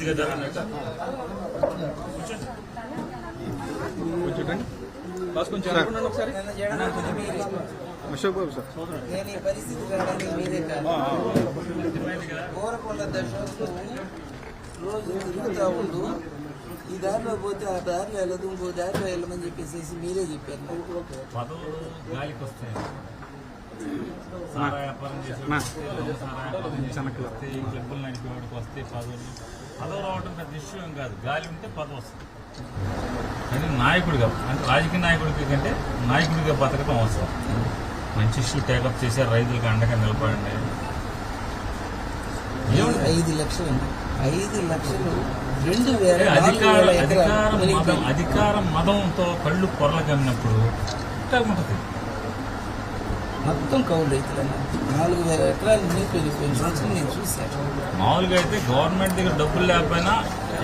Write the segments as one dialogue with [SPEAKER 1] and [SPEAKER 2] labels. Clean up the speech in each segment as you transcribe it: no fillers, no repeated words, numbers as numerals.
[SPEAKER 1] జరిగిద్ది కదా.
[SPEAKER 2] అశోక్ బాబు సార్,
[SPEAKER 3] నేను ఈ పరిస్థితి రావడానికి మీరే కాదు. కోరకొండ దర్శకులు రోజు తిరుగుతూ ఉండు, ఈ దారిలో పోతే ఆ దారిలో వెళ్ళదు, ఇంకో దారిలో వెళ్ళమని చెప్పేసి మీరే చెప్పారు.
[SPEAKER 1] పదవులు గాలికి వస్తాయి. సారా వ్యాపారం చేసేవాడికి వస్తే, ఈ క్లబ్బులు నడిపేవాడికి వస్తే పదవులు రావడం పెద్ద ఇష్యూ ఏం కాదు. గాలి ఉంటే పదవి వస్తుంది. కానీ నాయకుడిగా, అంటే రాజకీయ నాయకుడికి కంటే నాయకుడిగా బతకడం అవసరం. మంచి ఇష్యూ టేకప్ చేశారు, రైతులకు అండగా నిలబడండి.
[SPEAKER 3] 5 లక్షలు 5 లక్షలు
[SPEAKER 1] అధికార మదంతో కళ్ళు పొరలు కమ్మినప్పుడు ఉంటుంది.
[SPEAKER 3] మొత్తం కౌలు రైతులన్నా 4,000 ఎకరాలు నీకు వెళ్ళిపోయిన సంవత్సరం నేను చూశాను.
[SPEAKER 1] మామూలుగా అయితే గవర్నమెంట్ దగ్గర డబ్బులు లేకపోయినా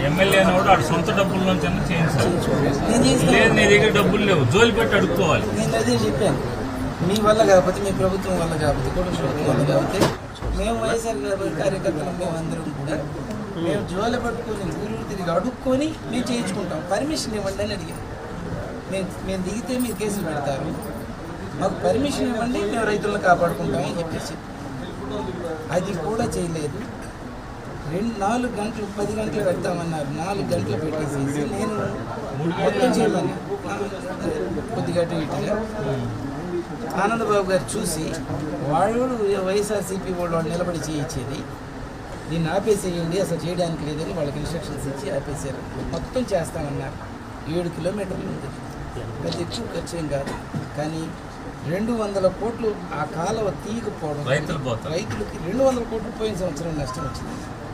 [SPEAKER 1] ఎమ్మెల్యే కూడా అటు సొంత డబ్బుల నుంచి చేయించాలి. లేదు నీ దగ్గర డబ్బులు లేవు, జోలి పెట్టి అడుక్కోవాలి.
[SPEAKER 3] నేను అదే చెప్పాను, మీ వల్ల కాకపోతే, మీ ప్రభుత్వం వల్ల కాకపోతే, కుటుంబ ప్రభుత్వం వల్ల కాకపోతే, మేము వైఎస్ఆర్ కార్యకర్తలు మేమందరం కూడా మేము జోలి పట్టుకొని ఊరు తిరిగి అడుక్కొని మేము చేయించుకుంటాం. పర్మిషన్ ఇవ్వండి అని అడిగాం. మేము దిగితే మీరు కేసులు పెడతారు, మాకు పర్మిషన్ ఇవ్వండి, మేము రైతులను కాపాడుకుంటామని చెప్పేసి అది కూడా చేయలేదు. 4 గంటలు 10 గంటలు పెడతామన్నారు, 4 గంటలు పెట్టేసేసి నేను మొత్తం చేయమన్నా. కొద్దిగా ఇటుగా ఆనందబాబు గారు చూసి వాళ్ళు వైఎస్ఆర్సీపీ వాళ్ళు నిలబడి చేయించేది, దీన్ని ఆపేసేయండి, అసలు చేయడానికి లేదని వాళ్ళకి ఇన్స్ట్రక్షన్స్ ఇచ్చి ఆపేసారు. మొత్తం చేస్తామన్నారు. 7 కిలోమీటర్లు ఉంది, పెద్ద ఎక్కువ ఖర్చు ఏం కాదు. కానీ 200 కోట్లు ఆ కాలువ తీయకపోవడం, రైతులకి 200 కోట్లు పోయిన సంవత్సరం నష్టం వచ్చింది.